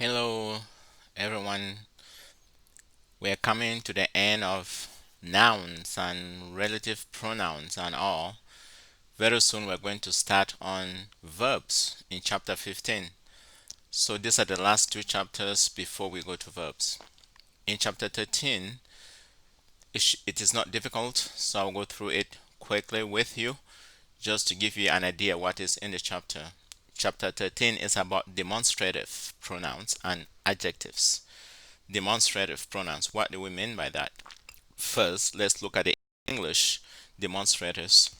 Hello, everyone. We're coming to the end of nouns and relative pronouns and all. Very soon, we're going to start on verbs in chapter 15. So, these are the last two chapters before we go to verbs. In chapter 13, it is not difficult, so I'll go through it quickly with you just to give you an idea what is in the chapter. Chapter 13 is about demonstrative pronouns and adjectives. Demonstrative pronouns. What do we mean by that? First, let's look at the English demonstratives.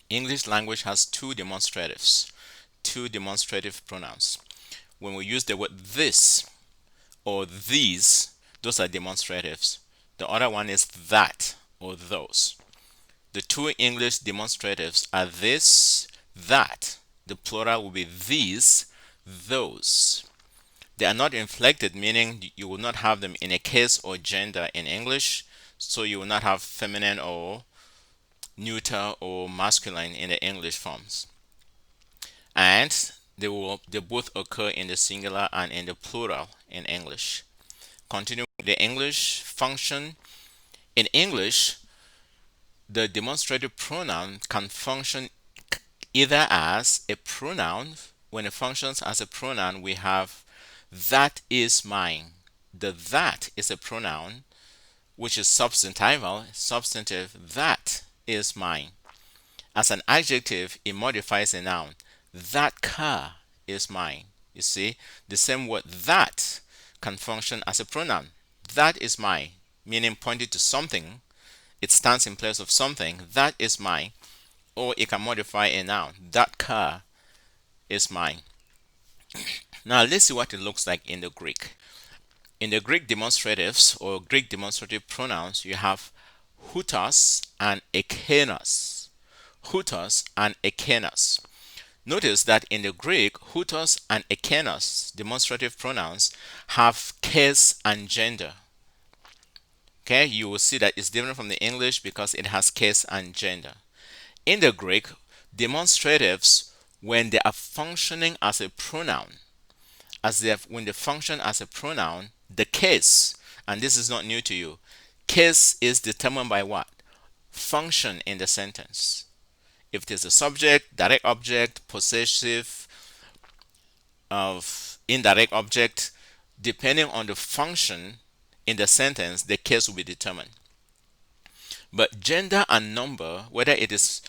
English language has two demonstratives, two demonstrative pronouns. When we use the word this or these, those are demonstratives. The other one is that or those. The two English demonstratives are this, that. The plural will be these, those. They are not inflected, meaning you will not have them in a case or gender in English. So you will not have feminine or neuter or masculine in the English forms. And they both occur in the singular and in the plural in English. Continuing with the English function. In English, the demonstrative pronoun can function either as a pronoun. When it functions as a pronoun, we have that is mine. The that is a pronoun which is substantive, that is mine. As an adjective, it modifies a noun. That car is mine. You see, the same word that can function as a pronoun. That is mine, meaning pointing to something. It stands in place of something. That is mine. Or it can modify a noun. That car is mine. Now let's see what it looks like in the Greek. In the Greek demonstratives or Greek demonstrative pronouns, you have hutos and ekenos. Hutos and ekenos. Notice that in the Greek, hutos and ekenos demonstrative pronouns have case and gender. Okay, you will see that it's different from the English because it has case and gender. In the Greek, demonstratives, when they are functioning as a pronoun, when they function as a pronoun, the case, and this is not new to you, case is determined by what? Function in the sentence. If it is a subject, direct object, possessive of indirect object, depending on the function in the sentence, the case will be determined. But gender and number, whether it is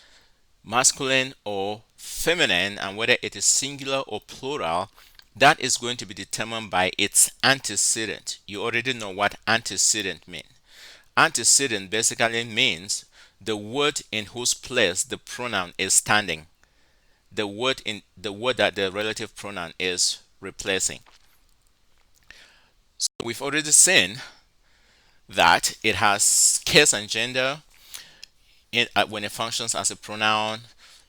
masculine or feminine, and whether it is singular or plural, that is going to be determined by its antecedent. You already know what antecedent means. Antecedent basically means the word in whose place the pronoun is standing. The word that the relative pronoun is replacing. So we've already seen that it has case and gender when it functions as a pronoun.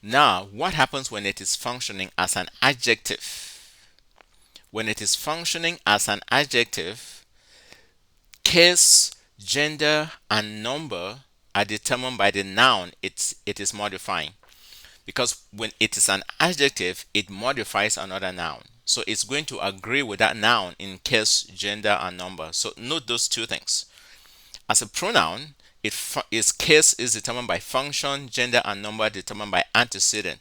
Now, what happens when it is functioning as an adjective? When it is functioning as an adjective, case, gender, and number are determined by the noun it is modifying. Because when it is an adjective, it modifies another noun. So it's going to agree with that noun in case, gender, and number. So note those two things. As a pronoun, its case is determined by function, gender, and number determined by antecedent.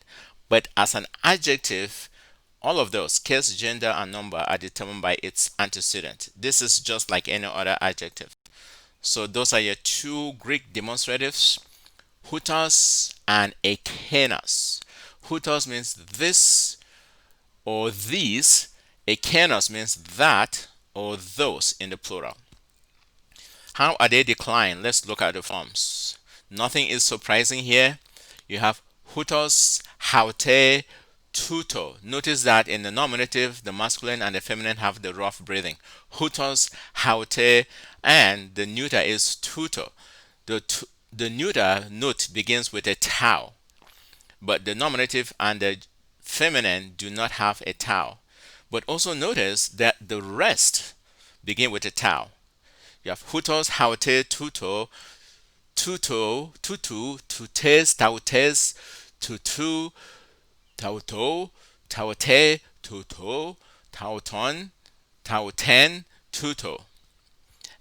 But as an adjective, all of those, case, gender, and number, are determined by its antecedent. This is just like any other adjective. So those are your two Greek demonstratives, hutos and ekenos. Hutos means this or these. Ekenos means that or those in the plural. How are they declined? Let's look at the forms. Nothing is surprising here. You have hutos, haute, tuto. Notice that in the nominative, the masculine and the feminine have the rough breathing. Hutos, haute, and the neuter is tuto. The neuter note begins with a tau, but the nominative and the feminine do not have a tau. But also notice that the rest begin with a tau. You have hutos, haute, tuto, tuto, tutu, tutes, tautes, tutu, tauto, taute, tuto, tauton, tauten, tuto.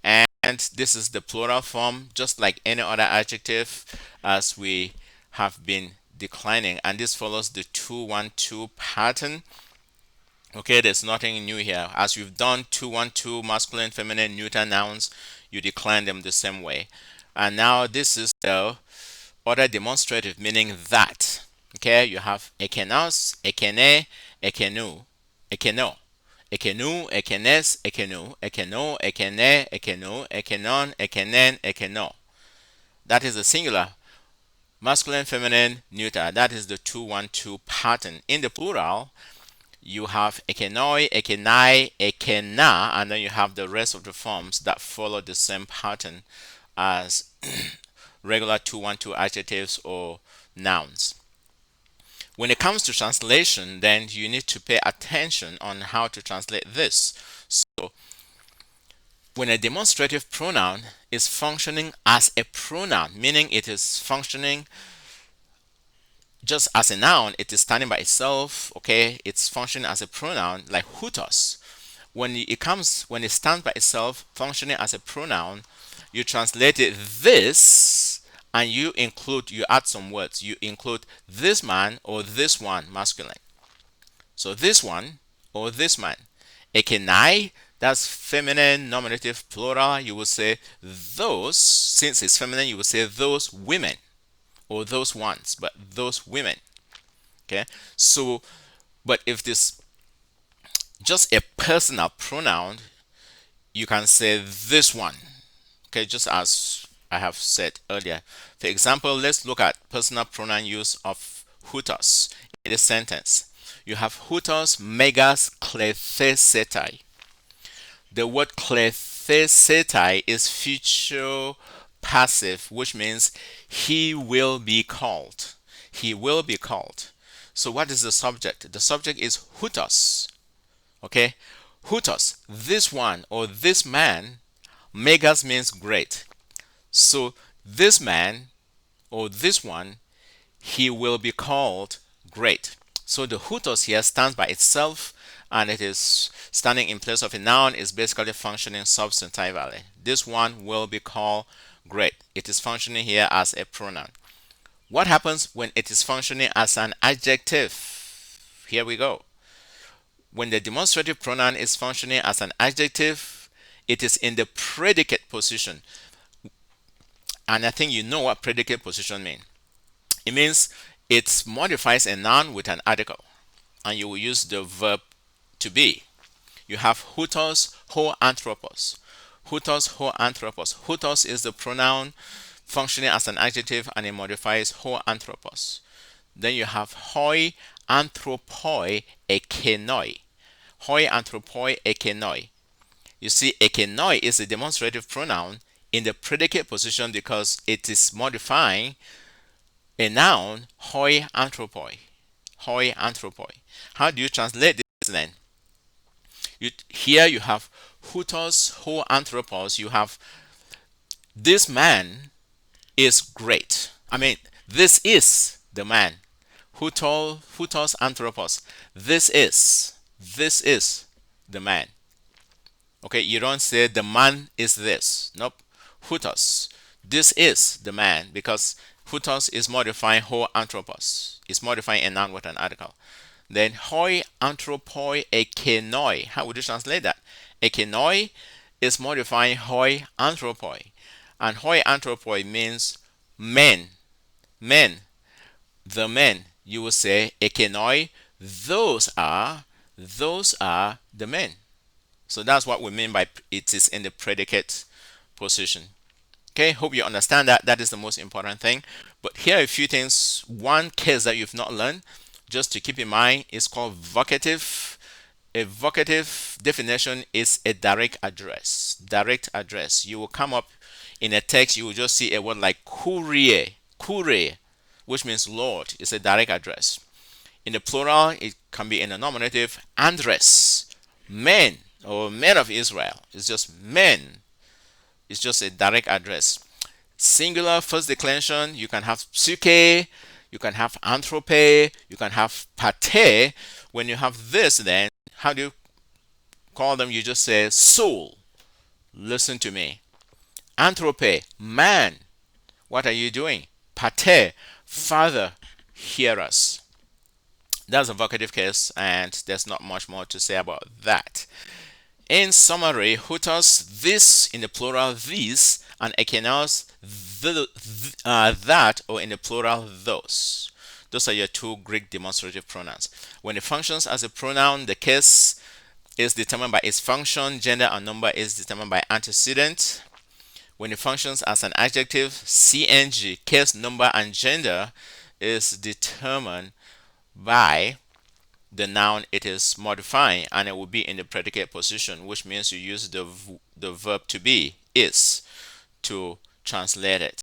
And this is the plural form, just like any other adjective, as we have been declining. And this follows the 2-1-2 pattern. Okay, there's nothing new here. As you've done 2-1-2 masculine, feminine, neuter nouns, you decline them the same way. And now this is the other demonstrative, meaning that. Okay, you have ekenos, ekene, ekenu, ekeno, ekenu, ekenes, ekenu, ekeno, ekene, ekenu, ekenon, ekenen, ekeno. That is the singular. Masculine, feminine, neuter. That is the 2-1-2 pattern. In the plural, you have ekenoi, ekenai, ekena, and then you have the rest of the forms that follow the same pattern as regular 2-1-2 adjectives or nouns. When it comes to translation, then you need to pay attention on how to translate this. So, when a demonstrative pronoun is functioning as a pronoun, meaning it is functioning just as a noun, it is standing by itself, okay? It's functioning as a pronoun like hutos. When it stands by itself, functioning as a pronoun, you translate it this, and you add some words. You include this man or this one, masculine. So this one or this man. Ekenai, that's feminine nominative plural. You will say those, since it's feminine, you will say those women or those ones, but those women. Okay. So, but if this just a personal pronoun, you can say this one. Okay, just as I have said earlier. For example, let's look at personal pronoun use of hutos in this sentence. You have hutos megas klethesetai. The word klethesetai is future passive, which means he will be called. He will be called. So what is the subject? The subject is hutos. Okay? Hutos, this one or this man, megas means great. So this man or this one, he will be called great. So the hutos here stands by itself, and it is standing in place of a noun, is basically functioning substantively. This one will be called great. It is functioning here as a pronoun. What happens when it is functioning as an adjective? Here we go. When the demonstrative pronoun is functioning as an adjective, it is in the predicate position. And I think you know what predicate position means. It means it modifies a noun with an article, and you will use the verb to be. You have hutos ho anthropos. Hutos ho anthropos. Hutos is the pronoun functioning as an adjective, and it modifies ho anthropos. Then you have hoi anthropoi ekenoi. Hoi anthropoi ekenoi. You see, ekenoi is a demonstrative pronoun in the predicate position because it is modifying a noun, hoi anthropoi. Hoi anthropoi. How do you translate this then? Here you have hutos ho anthropos. You have this man is great. I mean, this is the man. Hutos anthropos. This is the man. Okay, you don't say the man is this. Nope. Hutos. This is the man, because hutos is modifying ho anthropos. It's modifying a noun with an article. Then hoi anthropoi ekenoi. How would you translate that? Ekenoi is modifying hoi anthropoi. And hoi anthropoi means men. Men. The men. You will say ekenoi. Those are the men. So that's what we mean by it is in the predicate position. Okay, hope you understand that. That is the most important thing. But here are a few things. One case that you've not learned, just to keep in mind, is called vocative. A vocative definition is a direct address. Direct address. You will come up in a text, you will just see a word like Kyrie, which means Lord. It's a direct address. In the plural, it can be in the nominative, Andres, men or men of Israel. It's just men. It's just a direct address. Singular first declension, you can have psyche, you can have anthrope, you can have pate. When you have this, then how do you call them, you just say soul, listen to me. Anthrope, man, what are you doing? Pater, father, hear us. That's a vocative case, and there's not much more to say about that. In summary, hutos, this in the plural, this, and ekenos, that, or in the plural, those. Those are your two Greek demonstrative pronouns. When it functions as a pronoun, the case is determined by its function. Gender and number is determined by antecedent. When it functions as an adjective, CNG, case, number, and gender is determined by the noun it is modifying, and it will be in the predicate position, which means you use the verb to be, is, to translate it.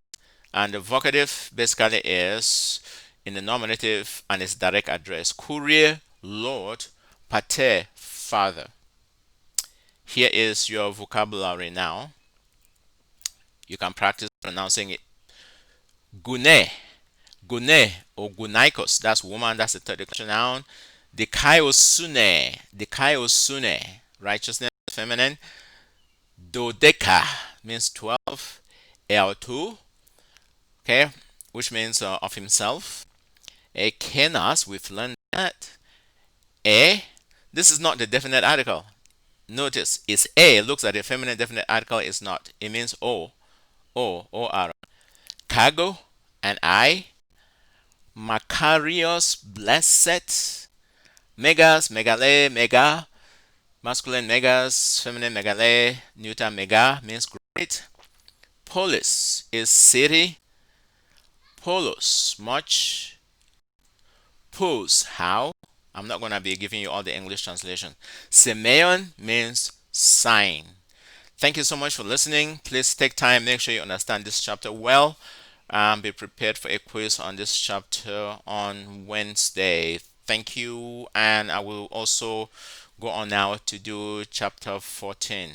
And the vocative basically is in the nominative and its direct address. Courier, Lord, pater, father. Here is your vocabulary now. You can practice pronouncing it. Gune, gune, or gunaikos. That's woman. That's the third declension noun. Dikaiosune, dikaiosune. Righteousness, feminine. Dodeka means 12. El2, okay, which means of himself. Kenas, we've learned that. A, this is not the definite article. Notice, it's A, looks at the feminine definite article, is not. It means O-R. Cargo, and I. Makarios, blessed. Megas, megale, mega. Masculine megas, feminine megale, neuter mega means great. Polis is city. Polos, much. Pos, how. I'm not going to be giving you all the English translation. Semeion means sign. Thank you so much for listening. Please take time, make sure you understand this chapter well. Be prepared for a quiz on this chapter on Wednesday. Thank you, and I will also go on now to do chapter 14.